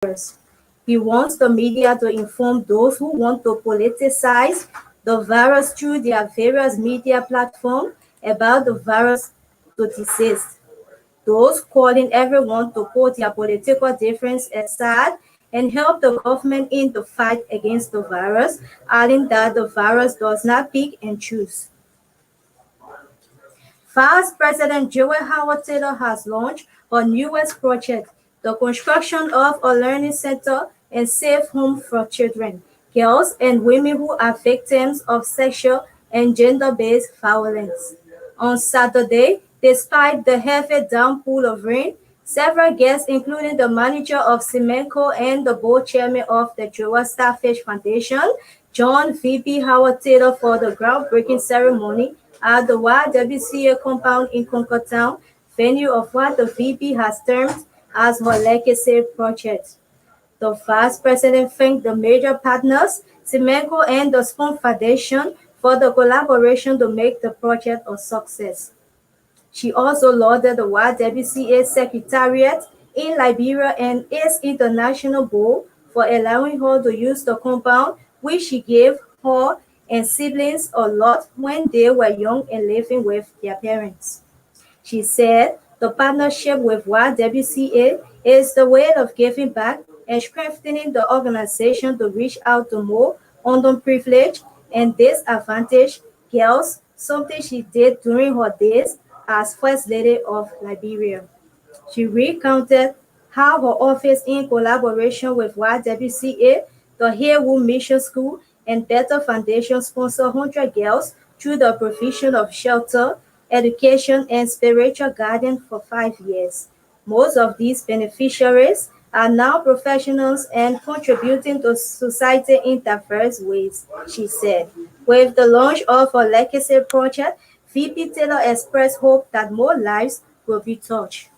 virus. He wants the media to inform those who want to politicize the virus through their various media platforms about the virus to desist. Those calling everyone to put their political difference aside and help the government in the fight against the virus, adding that the virus does not pick and choose. Vice President Joel Howard Taylor has launched her newest project, the construction of a learning center and safe home for children, girls, and women who are victims of sexual and gender-based violence. On Saturday, despite the heavy downpour of rain, several guests, including the manager of Semenco and the board chairman of the Joel Starfish Foundation, joined VP Howard Taylor for the groundbreaking ceremony at the YWCA compound in Concord Town, venue of what the VP has termed as her legacy project. The Vice President thanked the major partners, Semenco and the Spoon Foundation, for the collaboration to make the project a success. She also lauded the YWCA Secretariat in Liberia and its International Board for allowing her to use the compound, which she gave her and siblings a lot when they were young and living with their parents. She said the partnership with YWCA is the way of giving back and strengthening the organization to reach out to more underprivileged and disadvantaged girls, something she did during her days as First Lady of Liberia. She recounted how her office, in collaboration with YWCA, the Haywood Mission School, and Better Foundation sponsor 100 girls through the provision of shelter, education, and spiritual guidance for 5 years. Most of these beneficiaries are now professionals and contributing to society in diverse ways, she said. With the launch of her legacy project, VP Taylor expressed hope that more lives will be touched.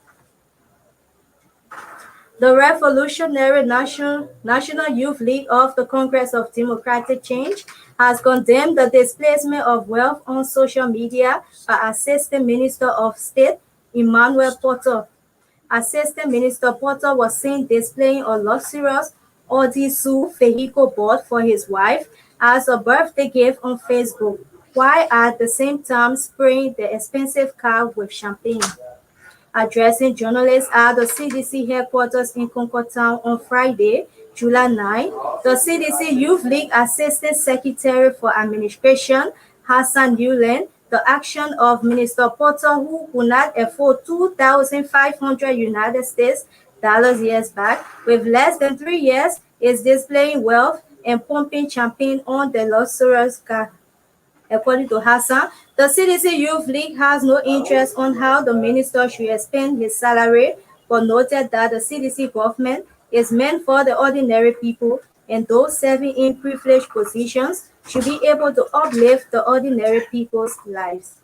The Revolutionary National Youth League of the Congress of Democratic Change has condemned the displacement of wealth on social media by Assistant Minister of State Emmanuel Porter. Assistant Minister Porter was seen displaying a luxurious Audi SUV vehicle bought for his wife as a birthday gift on Facebook, while at the same time spraying the expensive car with champagne. Addressing journalists at the CDC headquarters in Concord Town on Friday, July 9, the CDC Youth League Assistant Secretary for Administration, Hassan Newland, the action of Minister Porter, who could not afford 2,500 United States dollars years back, with less than 3 years, is displaying wealth and pumping champagne on the luxurious car. According to Hassan, the CDC Youth League has no interest on how the minister should spend his salary, but noted that the CDC government is meant for the ordinary people and those serving in privileged positions should be able to uplift the ordinary people's lives.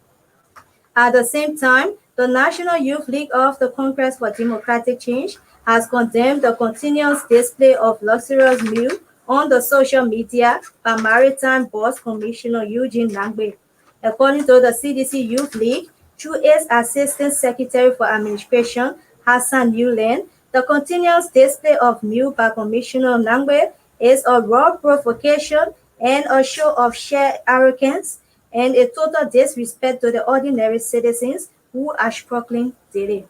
At the same time, the National Youth League of the Congress for Democratic Change has condemned the continuous display of luxurious meal on the social media by Maritime Board Commissioner Eugene Langbe. According to the CDC Youth League, through its Assistant Secretary for Administration, Hassan Newland, the continuous display of meal by Commissioner Langbe is a raw provocation and a show of sheer arrogance and a total disrespect to the ordinary citizens who are struggling daily.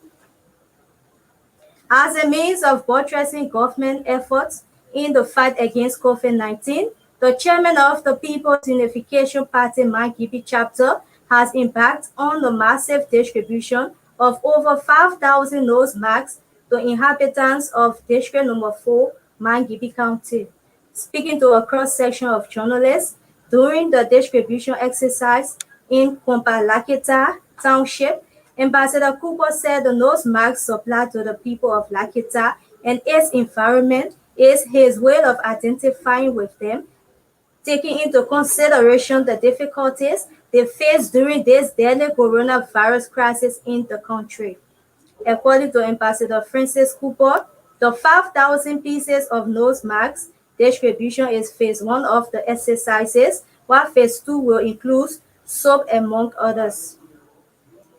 As a means of buttressing government efforts in the fight against COVID-19, the chairman of the People's Unification Party Mangibi chapter has embarked on the massive distribution of over 5,000 nose masks to inhabitants of District Number 4, Mangibi County. Speaking to a cross-section of journalists during the distribution exercise in Kompa-Lakita Township, Ambassador Cooper said the nose masks supplied to the people of Lakita and its environment is his way of identifying with them, taking into consideration the difficulties they face during this deadly coronavirus crisis in the country. According to Ambassador Francis Cooper, the 5,000 pieces of nose masks distribution is phase one of the exercises, while phase two will include soap among others.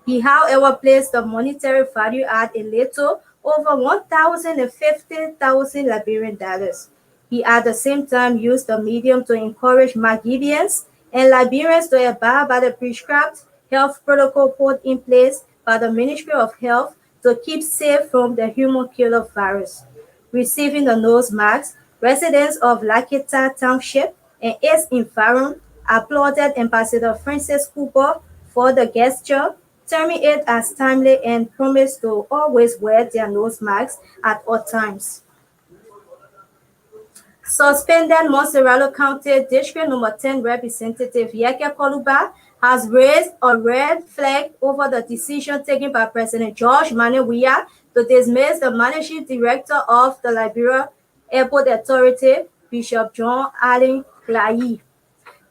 He, however, placed the monetary value at a little over $1,050,000 Liberian dollars. He at the same time used the medium to encourage Magibians and Liberians to abide by the prescribed health protocol put in place by the Ministry of Health to keep safe from the human killer virus. Receiving the nose marks, residents of Lakita Township and its environment applauded Ambassador Francis Cooper for the gesture, terming it as timely and promised to always wear their nose masks at all times. Suspended Montserrado County District Number 10 Representative Yeke Koluba has raised a red flag over the decision taken by President George Manneh Weah to dismiss the managing director of the Liberia Airport Authority, Bishop John Allen Clayi.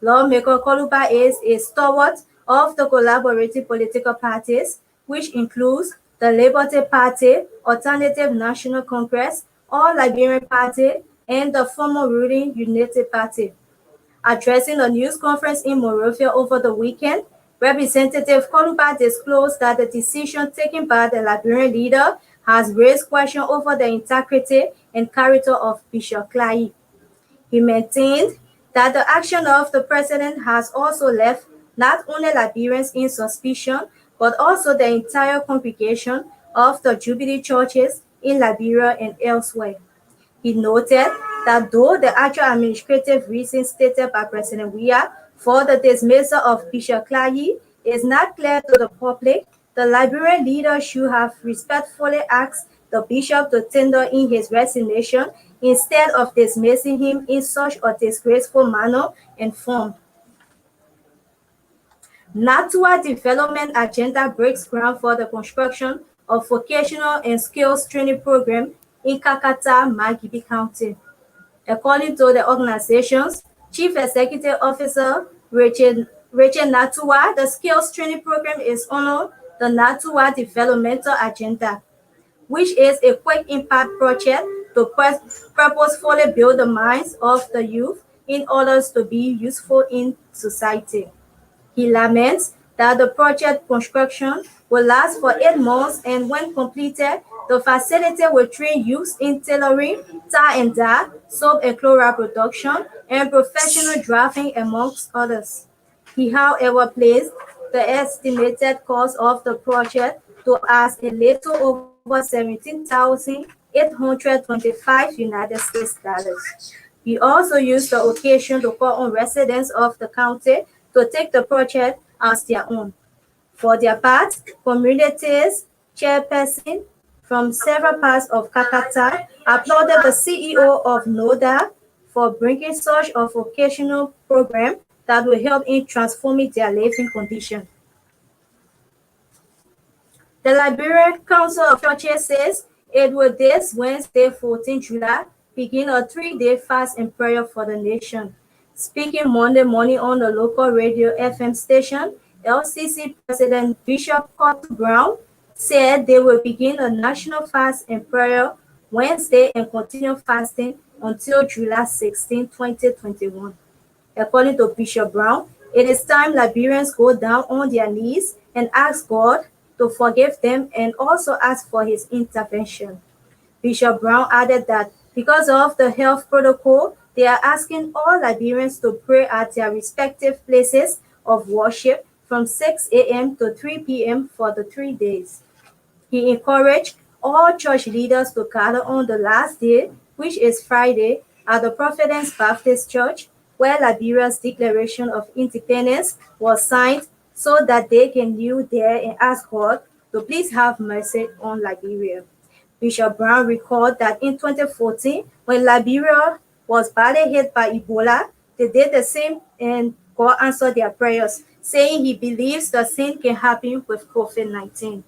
Lawmaker Koluba is a stalwart of the collaborative political parties, which includes the Liberty Party, Alternative National Congress, All Liberian Party, and the former ruling United Party. Addressing a news conference in Monrovia over the weekend, Representative Koluba disclosed that the decision taken by the Liberian leader has raised questions over the integrity and character of Bishop Clayi. He maintained that the action of the president has also left not only Liberians in suspicion, but also the entire congregation of the Jubilee churches in Liberia and elsewhere. He noted that though the actual administrative reason stated by President Weah for the dismissal of Bishop Clayi is not clear to the public, the Liberian leader should have respectfully asked the bishop to tender in his resignation instead of dismissing him in such a disgraceful manner and form. NATUA development agenda breaks ground for the construction of vocational and skills training program in Kakata, Magibi County. According to the organization's Chief Executive Officer, Rachel Natua, the skills training program is under the Natua developmental agenda, which is a quick impact project to purposefully build the minds of the youth in order to be useful in society. He laments that the project construction will last for 8 months, and when completed, the facility will train youths in tailoring, tie and dye, soap and chloride production, and professional drafting, amongst others. He, however, placed the estimated cost of the project to as a little over $17,825 United States dollars. He also used the occasion to call on residents of the county to take the project as their own. For their part, communities chairperson from several parts of Kakata applauded the CEO of NODA for bringing such a vocational program that will help in transforming their living conditions. The Liberian Council of Churches says it will this Wednesday, 14 July, begin a 3-day fast and prayer for the nation. Speaking Monday morning on the local radio FM station, LCC President Bishop Cotton Brown said they will begin a national fast and prayer Wednesday and continue fasting until July 16, 2021. According to Bishop Brown, it is time Liberians go down on their knees and ask God to forgive them and also ask for his intervention. Bishop Brown added that because of the health protocol, they are asking all Liberians to pray at their respective places of worship from 6 a.m. to 3 p.m. for the 3 days. He encouraged all church leaders to gather on the last day, which is Friday, at the Providence Baptist Church, where Liberia's Declaration of Independence was signed, so that they can kneel there and ask God to please have mercy on Liberia. Bishop Brown recalled that in 2014, when Liberia was badly hit by Ebola, they did the same and God answered their prayers, saying he believes the same can happen with COVID-19.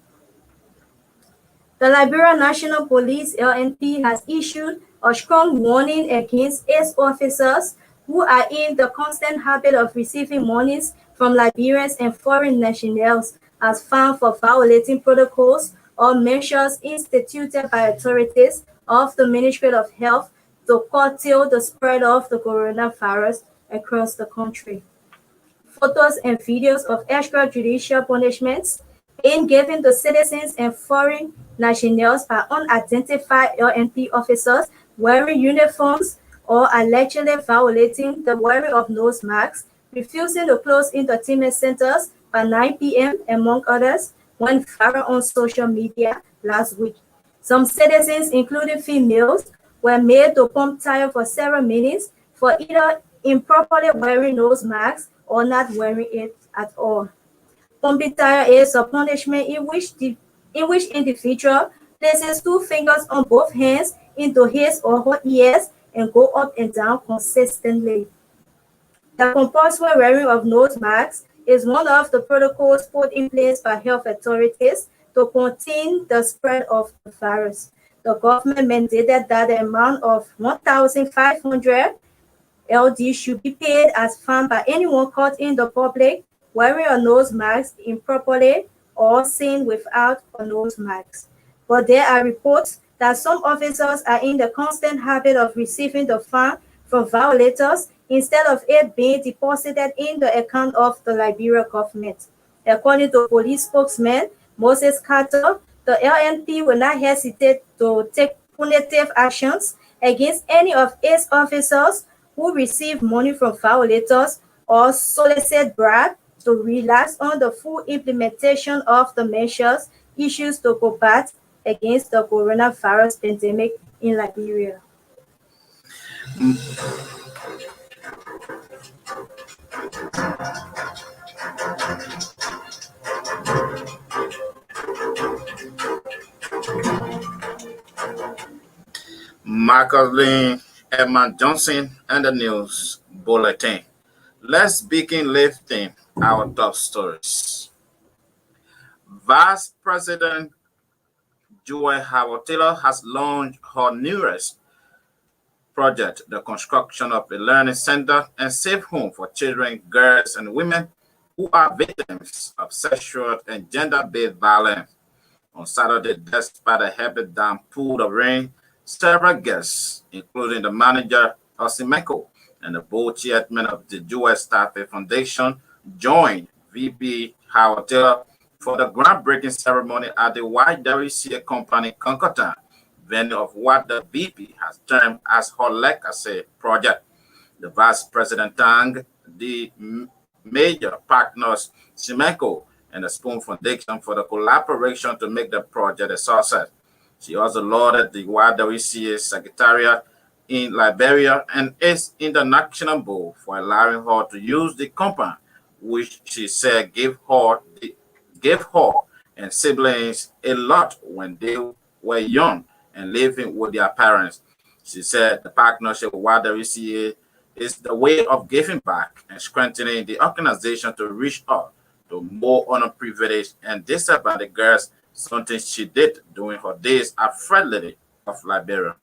The Liberia National Police (LNP) has issued a strong warning against its officers who are in the constant habit of receiving monies from Liberians and foreign nationals as found for violating protocols or measures instituted by authorities of the Ministry of Health to curtail the spread of the coronavirus across the country. Photos and videos of extrajudicial punishments in giving the citizens and foreign nationals by unidentified LNP officers wearing uniforms or allegedly violating the wearing of nose masks, refusing to close entertainment centers by 9 p.m., among others, went viral on social media last week. Some citizens, including females, were made to pump tire for several minutes for either improperly wearing nose masks or not wearing it at all. Pumping tire is a punishment in which individual places two fingers on both hands into his or her ears and go up and down consistently. The compulsory wearing of nose masks is one of the protocols put in place by health authorities to contain the spread of the virus. The government mandated that the amount of 1,500 LD should be paid as fine by anyone caught in the public wearing a nose mask improperly or seen without a nose mask. But there are reports that some officers are in the constant habit of receiving the fine from violators instead of it being deposited in the account of the Liberia government. According to police spokesman Moses Carter, the LNP will not hesitate to take punitive actions against any of its officers who receive money from violators or solicit bribes to relax on the full implementation of the measures issued to combat against the coronavirus pandemic in Liberia. Marcus Lynn, Edmund Johnson, and the News Bulletin. Let's begin lifting our top stories. Vice President Joy Howard Taylor has launched her newest project, the construction of a learning center and safe home for children, girls, and women who are victims of sexual and gender-based violence. On Saturday, despite a heavy downpour of rain, several guests, including the manager of Simeco and the board chairman of the U.S. Stafford Foundation, joined VP Howard Taylor for the groundbreaking ceremony at the YWCA Company Concordat, venue of what the VP has termed as her legacy project. The Vice President thanked the major partners, Simeco and the Spoon Foundation, for the collaboration to make the project a success. She also lauded the YWCA Secretariat in Liberia and its International Board for allowing her to use the compound, which she said gave her and siblings a lot when they were young and living with their parents. She said the partnership with YWCA is the way of giving back and strengthening the organization to reach out to more underprivileged and disadvantaged girls, something she did during her days at Fred Lady of Liberia.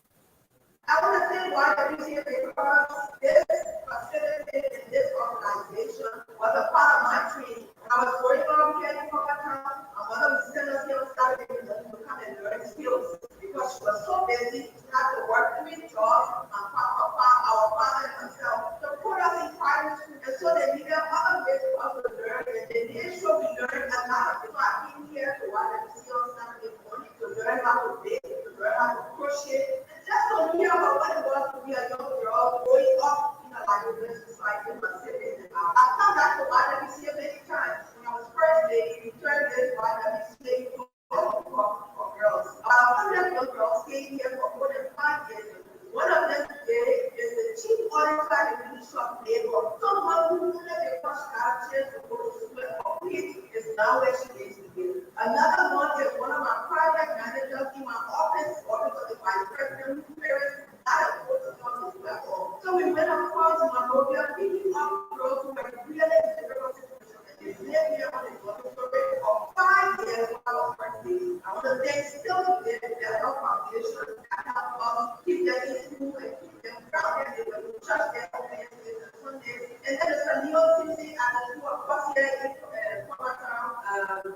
I want to thank YWCA because this facility and this organization was a part of my training. When I was working on Candy Town, one of the students here started to come and learn skills because she was so busy, she had to work 3 jobs, and our father and myself, to put us in private school. And so they needed other ways for us to learn, and they made sure we learned a lot. So I came here to YWCA on Saturday morning to learn how to bake, to learn how to crochet, and just to hear about what it was to be a young girl growing up in a Liberian society in my city. I've come back to YWCA many times. When I was first lady, we turned this YWCA for girls. About 100 young girls came here for more than 5 years. One of them today is the chief auditor in the Ministry of Labor. Someone who never first got a chance to go to school for free is now where she is today. Another one is one of my project managers in my office of the vice president who parents not a to come to school at all. So we went across Monrovia, picking up girls who were really in difficult situations. And they lived here on the dormitory for 5 years while I was working. I want to thank still the Health Foundation that helped us keep them in school and keep them grounded. They would trust their Wednesdays and Sundays. And then there's a Neo City and the two of us here in Town.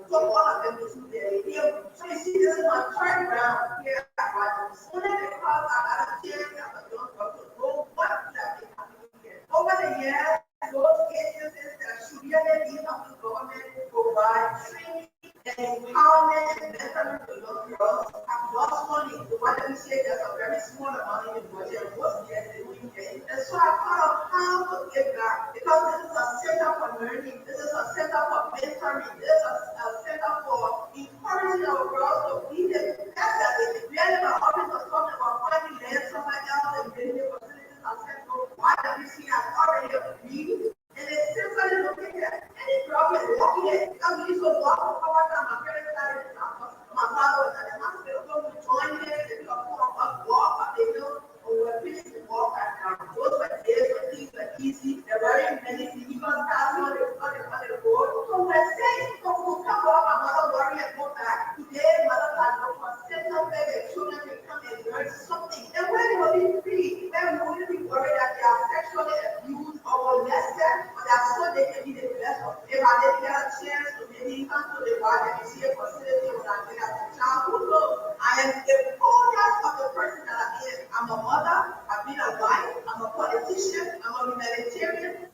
So all of them is there. So you see, this is my third round here at Rogers. Only because I got a chance as a young girl to know what that is happening here. Over the years, those agencies that should really be of the government provide training and to give back because this is a center for learning, this is a center for mentoring, this is a center for encouraging our girls to be the best that they can. We are in the office of talking about finding land somewhere else and building the facilities. I said, no, YWC has already agreed. And it's simply looking at any problem walking it. I used to walk for power time. My parents started in my father was at the hospital. So we joined in and we got four of us walk up the hill. And we were finished to walk back down. Those were days when things were easy. There weren't many vehicles passing on the road. So we're saying, so we'll come up, my mother worry and go back. Today, mother had no for center where the children can come and learn something. And when they will be free, when we wouldn't be worried that they are sexually abused or molested, but that's so they can be the best of. If I didn't get a chance to maybe come to the YWCA facility when I did as a child, who knows? I am the fullness of the person that I am. I'm a mother, I've been a wife, I'm a politician, I'm a humanitarian.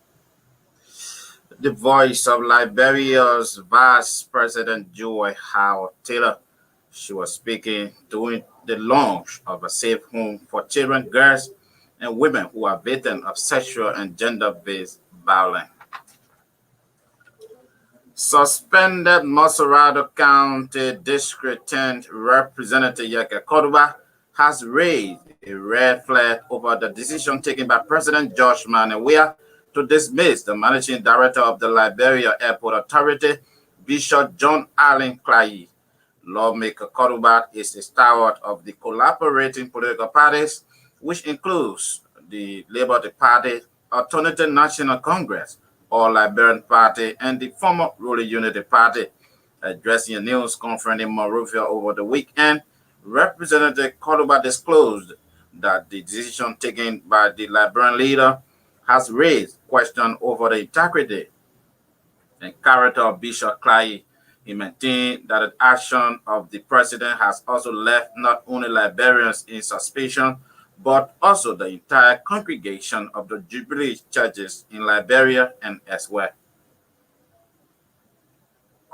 The voice of Liberia's Vice President Joy Howard Taylor. She was speaking during the launch of a safe home for children, girls, and women who are victims of sexual and gender-based violence. Suspended Moserado County District 10 Representative Yeke Cordoba has raised a red flag over the decision taken by President George Manawia to dismiss the managing director of the Liberia Airport Authority, Bishop John Allen Clay. Lawmaker Cordoba is a stalwart of the collaborating political parties, which includes the Labour Party, Alternative National Congress, All Liberian Party, and the former Ruling Unity Party. Addressing a news conference in Monrovia over the weekend, Representative Cordoba disclosed that the decision taken by the Liberian leader has raised questions over the integrity and character of Bishop Clay. He maintained that the action of the president has also left not only Liberians in suspicion, but also the entire congregation of the Jubilee churches in Liberia and elsewhere.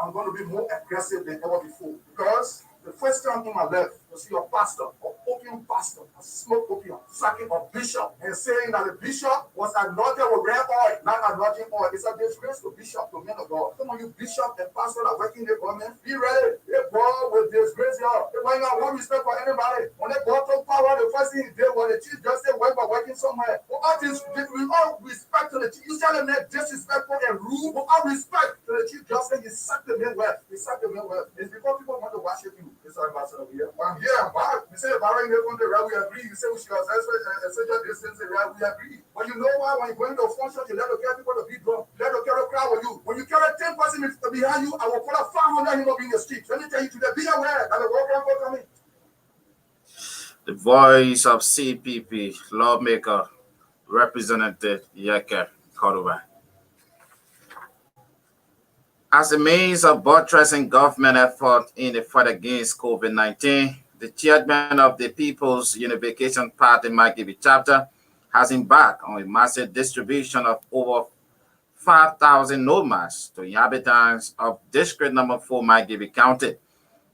I'm going to be more aggressive than ever before because the first time on my left was your pastor, or opium pastor, a smoke opium, sacking a bishop, and saying that the bishop was anointed with red oil, not anointing oil. It's a disgrace to bishop, to men of God. Some of you bishop and pastor are working in the government. Be ready. They boy will disgrace y'all. They might not want respect for anybody. When they got to power, the first thing they did was the chief just said, work by working somewhere. But all this, with all respect to the chief, you tell them that disrespectful and rude, but all respect to the chief just said, you suck the men well. You suck the men well. It's because people want to worship you. It's our ambassador here. I'm here, I'm back. You say, barring the country, right? We agree. You say, we should assess social distancing, right? We agree. But you know why? When you go into a function, you let the care people to be drunk. Let the care crowd with you. When you carry 10 persons behind you, I will put a 500 human being in the street. Let me tell you today, be aware that the world can go coming. The voice of CPP lawmaker, Representative Yeke Cordoba. As a means of buttressing government effort in the fight against COVID-19, the chairman of the People's Unification Party, Mike Gibby chapter, has embarked on a massive distribution of over 5,000 nose masks to inhabitants of District Number 4, Mike Gibby County.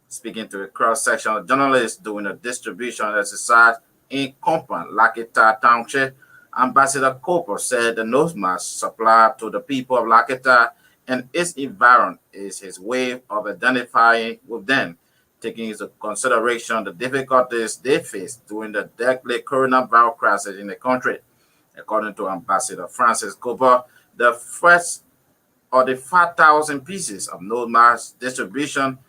Speaking to a cross-section of journalists during a distribution exercise in Compan, Lakita Township, Ambassador Cooper said the nose mask supplied to the people of Lakita and its environment is his way of identifying with them, taking into consideration the difficulties they face during the deadly coronavirus crisis in the country. According to Ambassador Francis Cooper, the first of the 5,000 pieces of nose mask distribution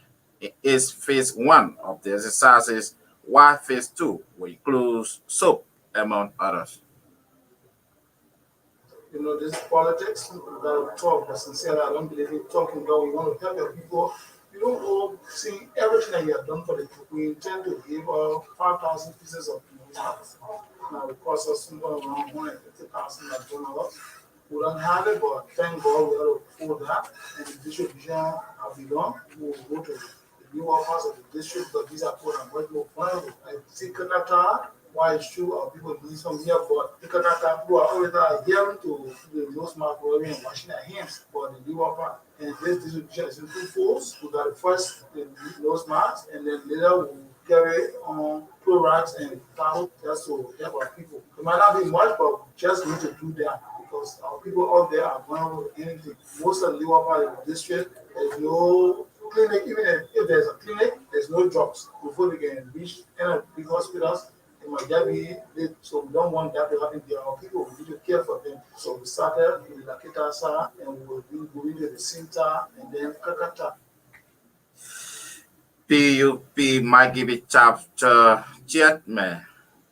is phase 1 of the exercises, while phase 2 will include soap, among others. You know, this is politics. We gotta talk, but sincerely, I don't believe in talking about we want to help the people. You don't all see everything that you have done for the people. We intend to give 5,000 pieces of masks. Now, it costs us somewhere around $150,000. We don't have it, but thank God we are able to afford that. And the distribution have begun. We will go to the new office of the district, but these are put on work more plan. I see Kanata. Why it's true, our people need some here, but the Kanata people are always adhering to the nose mask wearing and washing their hands. But the new offer and this distribution is in two folds. We got the first the nose mask, and then later we'll carry on chlorides and towel just to help our people. It might not be much, but just need to do that because because our people out there are vulnerable to anything. Most of the lower part of the district, there's no clinic. Even if there's a clinic, there's no drugs before they can reach any of the big hospitals. It might just be late, so we don't want that to happen. There are people who need to care for them. So we started with La Kitasa and we will be going to the Sinta and then Kakata. PUP Magibi chapter chairman.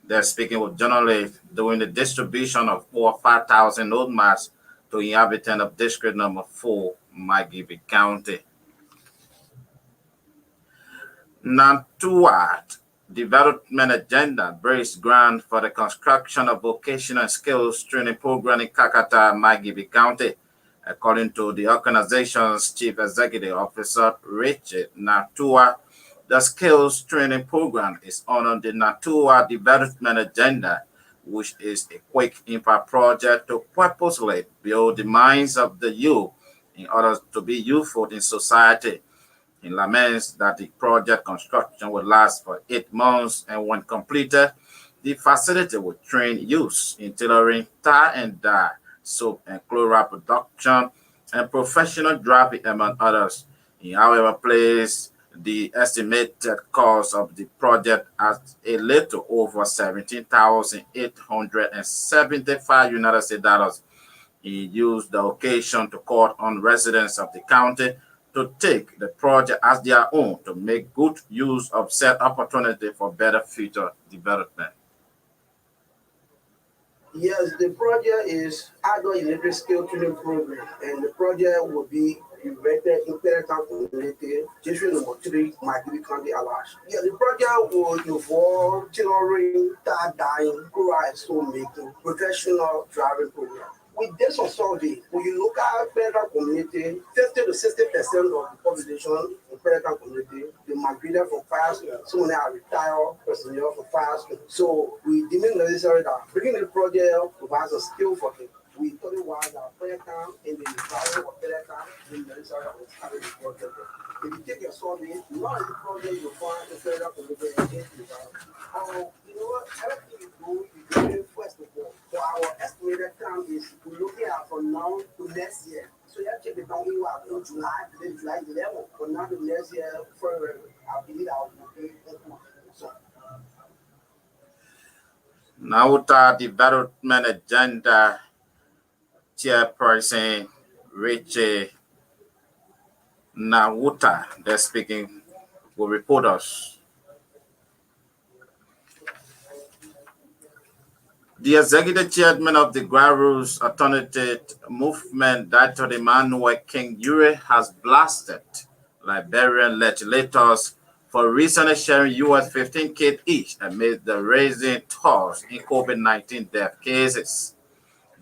They're speaking with journalists doing the distribution of 4 or 5,000 node masks to inhabitants of district number 4, Magibi County. Nantuat Development Agenda breaks ground for the construction of vocational skills training program in Kakata, Magibi County. According to the organization's chief executive officer, Richard Natua, the skills training program is under the Natua Development Agenda, which is a quick impact project to purposely build the minds of the youth in order to be useful in society. He laments that the project construction will last for 8 months, and when completed, the facility will train youths in tailoring, tie and dye, soap and chloride production, and professional driving, among others. He, however, placed the estimated cost of the project at a little over $17,875 United States dollars. He used the occasion to call on residents of the county to take the project as their own to make good use of said opportunity for better future development. Yes, the project is Adult Electric Skill Training Program, and the project will be implemented in Peretan Community, District Number 3, Magibi County, Alash. Yeah, the project will involve tailoring, tie dyeing, chloride stone making, professional driving program. With this survey, when you look at Peretan community, 50 to 60% of the population in Peretan community, they migrated from fire school. So when they are retired personnel from fire school. So we deem it necessary that bringing the project provides a skill for them. We thought it was that Peretan and the environment of Peretan is necessary that we started the project. If you take a survey, not every project you find in Peretan community is environment. You know what? Everything you do it first of all. So our estimated time is we're looking at from now to next year. So you have to check the time we are in July 11. But now the next year, for I believe I will be so. Nauta Development Agenda Chairperson Richie Nawuta, they're speaking, will report us. The executive chairman of the Grassroots Alternative Movement, Dr. Emmanuel King Ure, has blasted Liberian legislators for recently sharing US 15 kits each amid the rising tolls in COVID-19 death cases.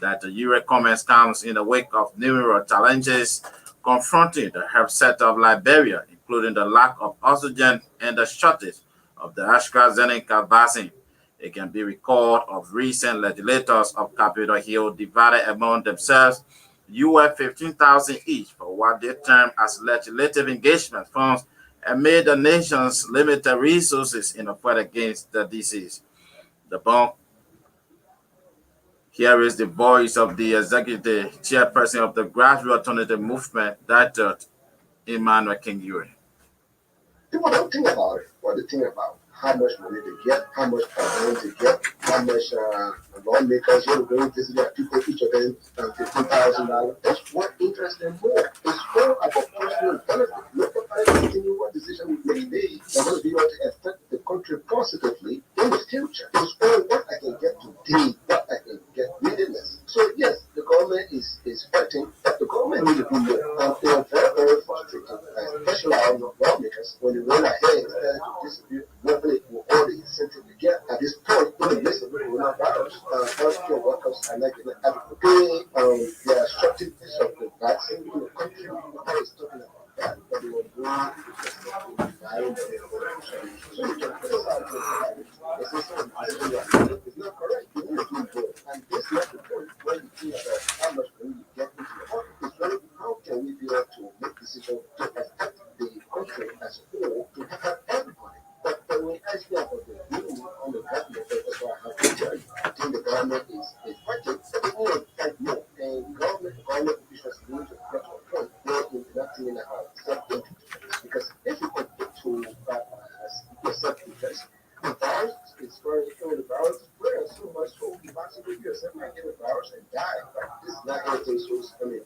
Dr. Ure comments comes in the wake of numerous challenges confronting the health sector of Liberia, including the lack of oxygen and the shortage of the AstraZeneca vaccine. It can be recalled of recent legislators of Capitol Hill divided among themselves US 15,000 each for what they term as legislative engagement funds amid the nation's limited resources in the fight against the disease. The bond. Here is the voice of the executive chairperson of the Grassroots Alternative Movement, Dr. Emmanuel King Ure. People don't think about it. What they think about how much money they get, how much money they get, how much lawmakers are going to visit their people, each of them $15,000. That's what interests them more. It's more about personal benefit. Look at what decision we may make that's going to be able to affect the country positively in the future. It's all what I can get today, what I can get meaningless. So yes, the government is fighting, but the government needs to do more. And they are very, very frustrated, especially our lawmakers, when they went ahead to distribute money with all the incentive they get. At this point, in the midst of the coronavirus, healthcare workers are not getting adequate pay. They are shortages of the vaccine in the country. Nobody is talking about that, but they were doing so you can criticize the system. It's not correct. You need to do good. And this is not the point where you think about how much money you get into your pocket. It's really how can we be able to make decisions to affect the country as a whole to help everybody. But when I ask you about the view on the government, that's why I have to tell you. I think the government is fighting, but they need to fight more. And and government officials need to get to a point where we're not thinking about self-interest. Because if you compare to self-interest, the virus is very the virus is spread so much so you possibly yourself might get a virus and die. But this is not anything so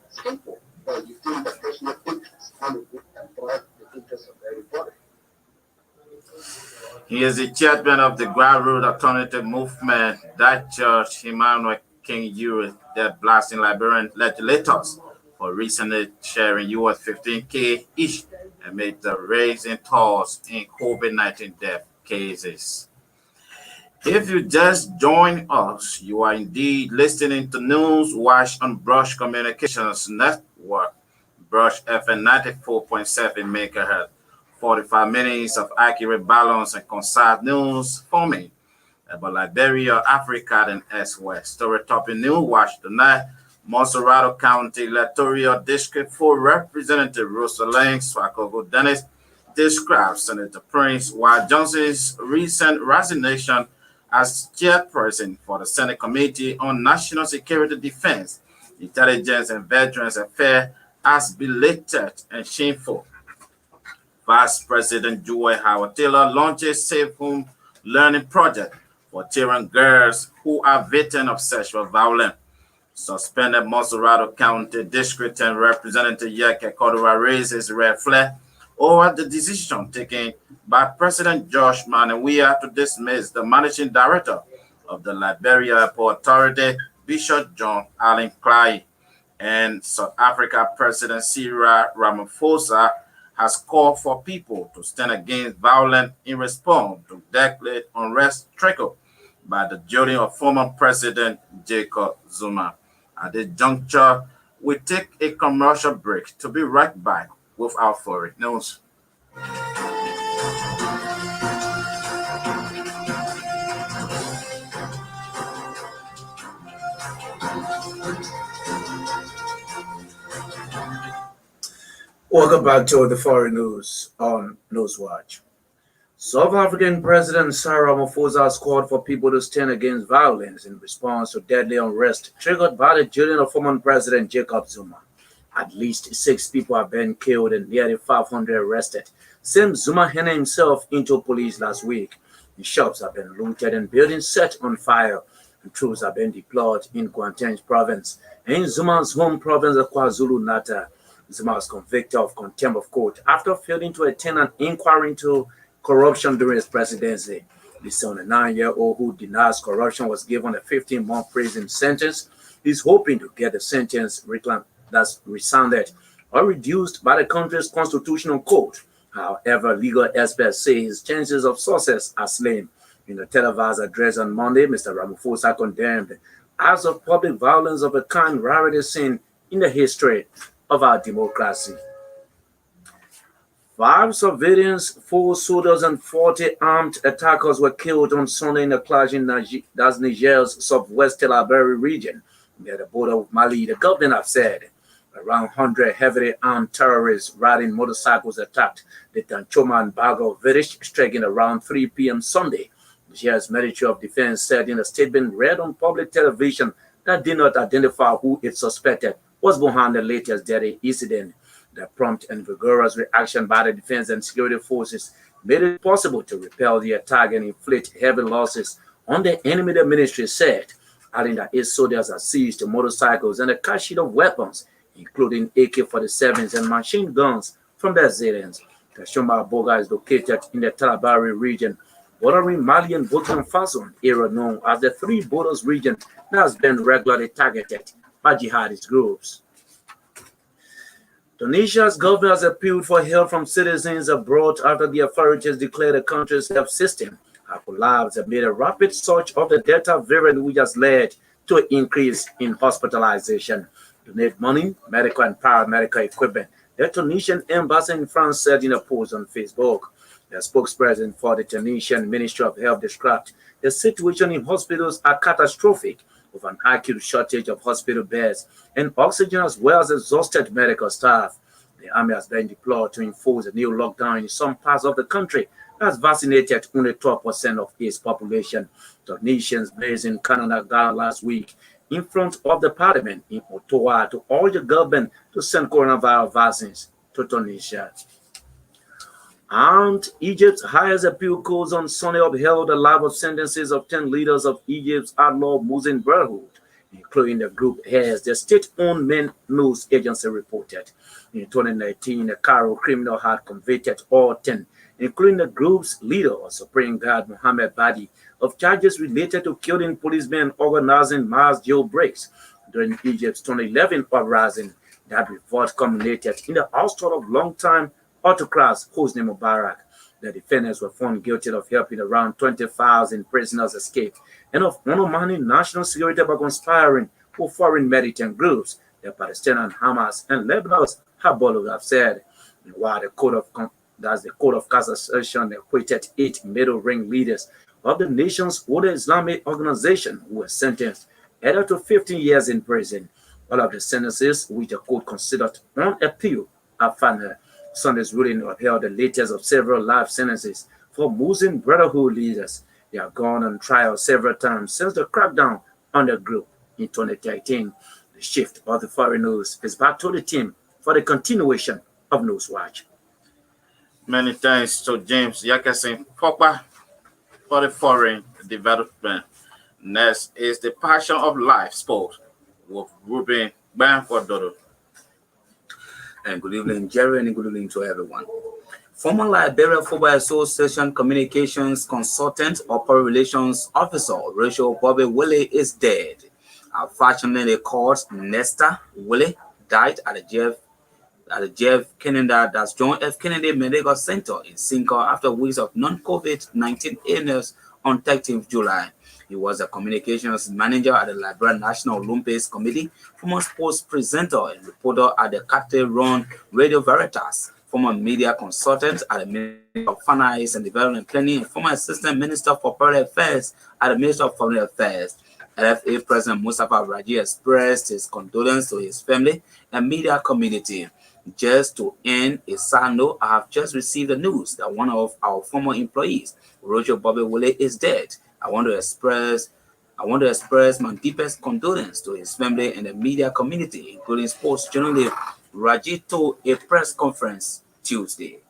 simple. But you think that personal interest and the interest of everybody. He is the chairman of the grassroots alternative movement that Judge Emmanuel King used that blasting Liberian legislators for recently sharing US $15K each amid the rising tolls in COVID-19 death cases. If you just join us, you are indeed listening to News Watch on Brush Communications Network, Brush FM 94.7 MHz. 45 minutes of accurate, balanced, and concise news for me about Liberia, Africa, and elsewhere. Story topping New Watch tonight. Monserrado County Electoral District 4 Representative Rosalind Swakogo Dennis describes Senator Prince While Johnson's recent resignation as chairperson for the Senate Committee on National Security Defense, Intelligence, and Veterans Affairs as belated and shameful. Vice President Joy Howard Taylor launches Safe Home Learning Project for children girls who are victims of sexual violence. Suspended Monserrado County District and Representative Yeke Cordova raises red flag over the decision taken by President Josh Manawia to dismiss the managing director of the Liberia Airport Authority, Bishop John Allen Clay. And South Africa President Cyril Ramaphosa has called for people to stand against violence in response to declared unrest triggered by the jailing of former President Jacob Zuma. At this juncture, we take a commercial break to be right back with our foreign news. Welcome back to the foreign news on Newswatch. South African President Cyril Ramaphosa has called for people to stand against violence in response to deadly unrest triggered by the jailing of former President Jacob Zuma. At least 6 people have been killed and nearly 500 arrested since Zuma handed himself into police last week. The shops have been looted and buildings set on fire. And troops have been deployed in Gauteng province and in Zuma's home province of KwaZulu-Natal. Zuma was convicted of contempt of court after failing to attend an inquiry into corruption during his presidency. The 79-year-old who denies corruption was given a 15-month prison sentence. He's hoping to get the sentence that's resounded or reduced by the country's constitutional court. However, legal experts say his chances of success are slim. In a televised address on Monday, Mr. Ramaphosa condemned acts of public violence of a kind rarely seen in the history of our democracy. 5 civilians, 4 soldiers, and 40 armed attackers were killed on Sunday in a clash in Niger's southwest Telaberi region near the border with Mali. The government have said around 100 heavily armed terrorists riding motorcycles attacked the Tanchoma and Bago village, striking around 3 p.m. Sunday. Niger's Ministry of Defense said in a statement read on public television that did not identify who it suspected was behind the latest deadly incident. The prompt and vigorous reaction by the defense and security forces made it possible to repel the attack and inflict heavy losses on the enemy, the ministry said, adding that 8 soldiers have seized motorcycles and a cache of weapons, including AK-47s and machine guns from the assailants. Kashomba Boga is located in the Talabari region, bordering Mali and Burkina Faso, an area known as the Three Borders region that has been regularly targeted by jihadist groups. Tunisia's government has appealed for help from citizens abroad after the authorities declared the country's health system had collapsed amid a rapid surge of the Delta variant, which has led to an increase in hospitalization. Donate money, medical and paramedical equipment, the Tunisian embassy in France said in a post on Facebook. The spokesperson for the Tunisian Ministry of Health described the situation in hospitals as catastrophic, with an acute shortage of hospital beds and oxygen, as well as exhausted medical staff. The army has been deployed to enforce a new lockdown in some parts of the country has vaccinated only 12% of its population. Tunisians based in Canada gathered last week in front of the parliament in Ottawa to urge the government to send coronavirus vaccines to Tunisia. And Egypt's highest appeal court on Sunday upheld the life sentences of 10 leaders of Egypt's outlaw Muslim Brotherhood, including the group heads, the state-owned main news agency reported. In 2019, the Cairo criminal had convicted all 10, including the group's leader, Supreme Guard Mohammed Badi, of charges related to killing policemen organizing mass jailbreaks during Egypt's 2011 uprising. That revolt culminated in the ouster of longtime autocrat Hosni Mubarak. The defendants were found guilty of helping around 20,000 prisoners escape and of undermining national security by conspiring with foreign militant groups, the Palestinian Hamas and Lebanon's Hezbollah have said. While the Court of Cassation acquitted 8 middle ring leaders of the nation's oldest Islamic organization who were sentenced either to 15 years in prison. All of the sentences, which the court considered on appeal, are final. Sunday's ruling upheld the latest of several life sentences for Muslim Brotherhood leaders. They have gone on trial several times since the crackdown on the group in 2013. The shift of the foreign news is back to the team for the continuation of Newswatch. Many thanks to James Yakesin Pogba for the foreign development. Next is the Passion of Life Sport with Ruben Banford. And good evening, Jerry, and good evening to everyone. Former Liberia Football Association Communications Consultant or Public Relations Officer Rachel Bobby Willie is dead. Unfortunately, called Nesta Willie died at the JF Kennedy, that's John F. Kennedy Medical Center in Cinco after weeks of non-COVID-19 illness on 13th July. He was a communications manager at the Liberia National Olympics Committee, former sports presenter and reporter at the Cathedral Radio Veritas, former media consultant at the Ministry of Finance and Development Planning, and former assistant minister for public affairs at the Ministry of Foreign Affairs. LFA President Mustafa Raji expressed his condolences to his family and media community. Just to end a sad note, I have just received the news that one of our former employees, Roger Bobby Willie, is dead. I want to express my deepest condolences to his family and the media community, including sports journalist Raji told a press conference Tuesday.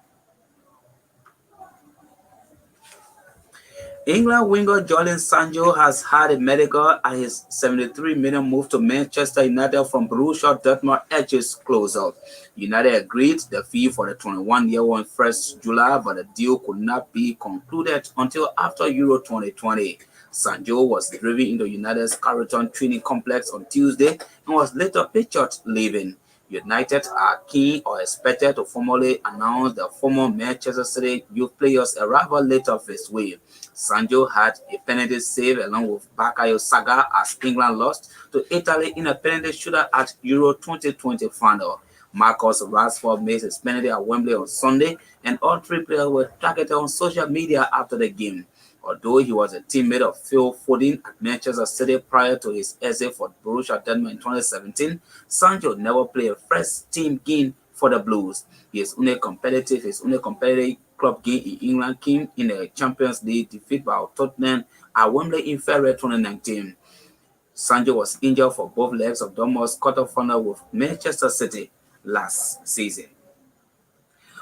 England winger Jadon Sancho has had a medical at his $73 million move to Manchester United from Borussia Dortmund edges closer. United agreed the fee for the 21-year-old 1st July, but the deal could not be concluded until after Euro 2020. Sancho was driven into United's Carrollton training complex on Tuesday and was later pictured leaving. United are keen or expected to formally announce the former Manchester City youth player's arrival later this week. Sancho had a penalty save along with Bukayo Saka as England lost to Italy in a penalty shootout at Euro 2020 final. Marcus Rashford made his penalty at Wembley on Sunday, and all 3 players were targeted on social media after the game. Although he was a teammate of Phil Foden at Manchester City prior to his exit for Borussia Dortmund in 2017, Sancho never played a first-team game for the Blues. His only competitive club game in England came in a Champions League defeat by Tottenham at Wembley in February 2019. Sancho was injured for both legs of Dortmund's quarterfinal with Manchester City last season.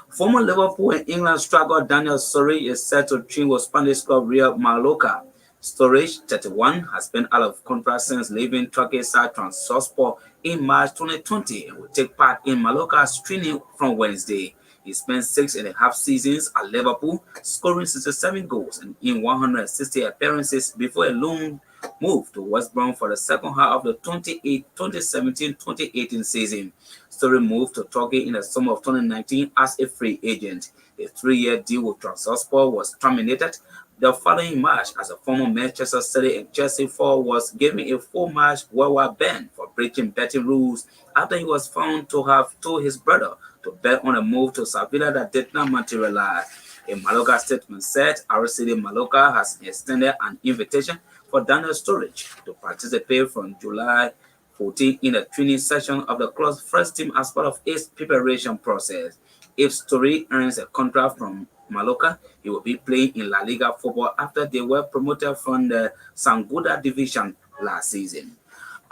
Former Liverpool and England striker Daniel Sturridge is set to train with Spanish club Real Mallorca. Sturridge, 31, has been out of contract since leaving Turkey's side Trabzonspor in March 2020 and will take part in Mallorca's training from Wednesday. He spent 6.5 seasons at Liverpool, scoring 67 goals and in 160 appearances before a loan move to West Brom for the second half of the 2017-2018 season. Sturridge moved to Turkey in the summer of 2019 as a free agent. A 3-year deal with Trabzonspor was terminated the following March as a former Manchester City and Chelsea forward was given a 4-match worldwide ban for breaching betting rules after he was found to have told his brother to bet on a move to Sevilla that did not materialize. A Mallorca statement said RCD Mallorca has extended an invitation for Daniel Sturridge to participate from July 14 in the training session of the club's first team as part of its preparation process. If Story earns a contract from Mallorca, he will be playing in La Liga football after they were promoted from the Sanguda division last season.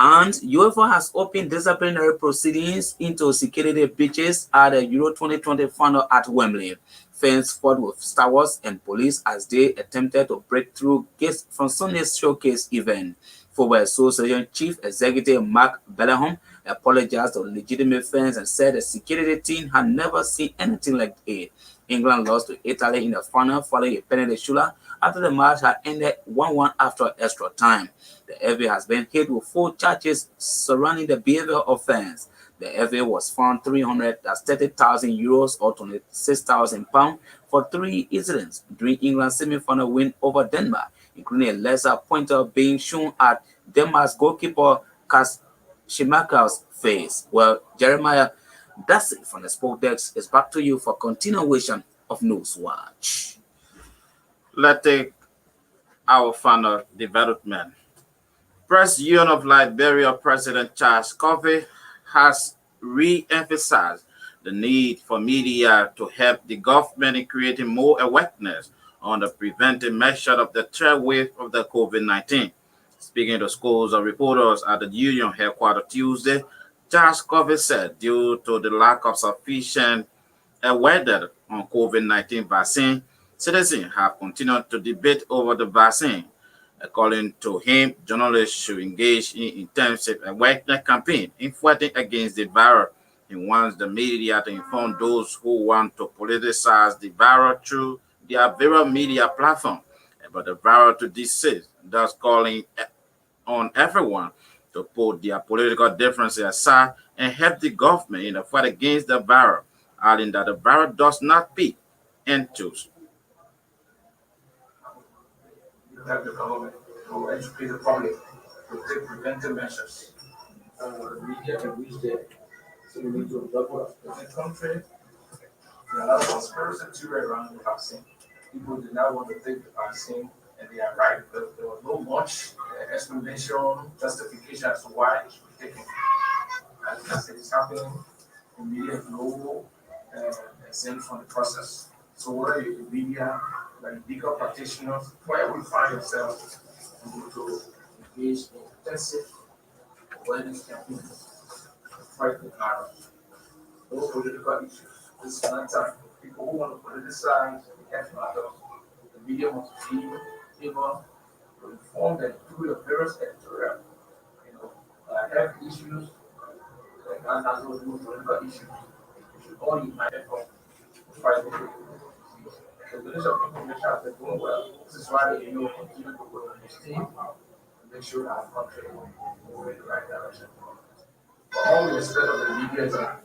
And UEFA has opened disciplinary proceedings into security breaches at the Euro 2020 final at Wembley. Fans fought with stewards and police as they attempted to break through gates from Sunday's showcase event. Football Association Chief Executive Mark Bellingham apologized to legitimate fans and said the security team had never seen anything like it. England lost to Italy in the final following a penalty shootout after the match had ended 1-1 after extra time. The FA has been hit with 4 charges surrounding the behavior of fans. The FA was found €330,000 or £26,000 for 3 incidents during England's semi-final win over Denmark, including a lesser pointer being shown at Denmark's goalkeeper Kas Schumacher's face. Well, Jeremiah, that's it from the Sport Desk. It's back to you for continuation of Newswatch. Let's take our final development. Press Union of Liberia President Charles Coffey has re-emphasized the need for media to help the government in creating more awareness on the preventive measure of the third wave of the COVID-19. Speaking to schools of reporters at the union headquarters Tuesday, Charles Coffey said due to the lack of sufficient awareness on COVID-19 vaccine, citizens have continued to debate over the vaccine. According to him, journalists should engage in intensive awareness campaign in fighting against the virus. He wants the media to inform those who want to politicize the virus through their various media platform about the virus to disease, thus calling on everyone to put their political differences aside and help the government in the fight against the virus, adding that the virus does not peak into That the government to educate the public to take preventive measures. Media can reach there. So we need to double up. In the country, there are a lot of conspiracy theory around the vaccine. People did not want to take the vaccine, and they are right. But there was no much explanation, justification as to why it should be taken. As it is happening, the media is no exempt from the process. So whether you're the media, like legal practitioners, wherever you find yourself, you need to engage in intensive awareness campaigns to fight the virus. No political issues. This is not time. People who want to politicize the health matters, the media must be able to inform them through the various editorial, health issues, and as well as political issues. We should all unite to fight the disease. The release of information has been doing well. This is why the EU continue to work on this team to make sure that our country will move in the right direction. For all we expect of the media is that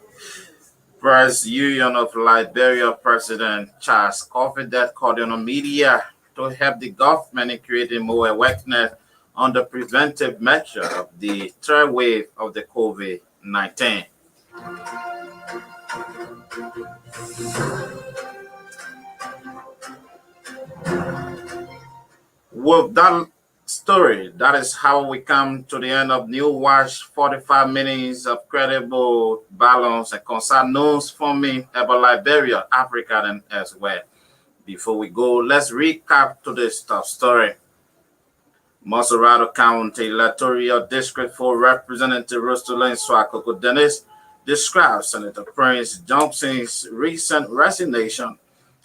Press Union of Liberia President Charles Coffey that called on media to help the government in creating more awareness on the preventive measure of the third wave of the COVID-19. With that story, that is how we come to the end of New Watch 45 minutes of credible, balanced, and concerned news for me about Liberia, Africa, and elsewhere. Before we go, let's recap today's top story. Montserrado County Electoral District 4 Representative Rosalind Swakoko Dennis describes Senator Prince Johnson's recent resignation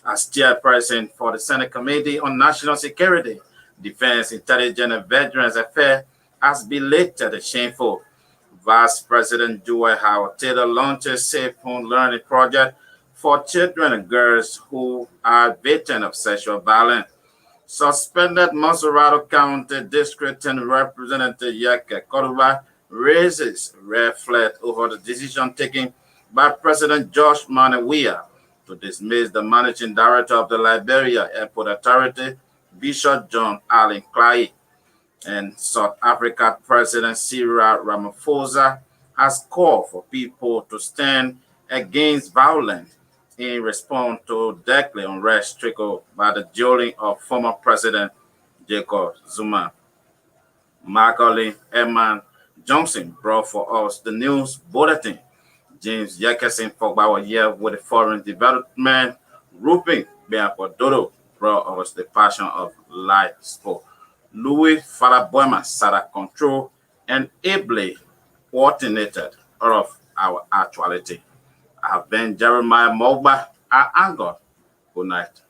as chairperson for the Senate Committee on National Security, Defense, Intelligence, and Veterans Affairs as belated and shameful. Vice President Joy Howard Taylor launches Safe Home Learning Project for children and girls who are victims of sexual violence. Suspended Montserrado County District 10 Representative Yeke Cordova raises red flag over the decision taken by President Josh Manawia to dismiss the managing director of the Liberia Airport Authority, Bishop John Allen Clay. And South Africa President Cyril Ramaphosa has called for people to stand against violence in response to deadly unrest triggered by the jailing of former President Jacob Zuma. Macaulay Eman Johnson brought for us the news bulletin. James Jackerson for our year with the foreign development, Ruping for Dodo, brought us the passion of life sport. Louis Faraboima, Sarah Control, and ably coordinated all of our actuality. I have been Jeremiah Mogba at Angle. Good night.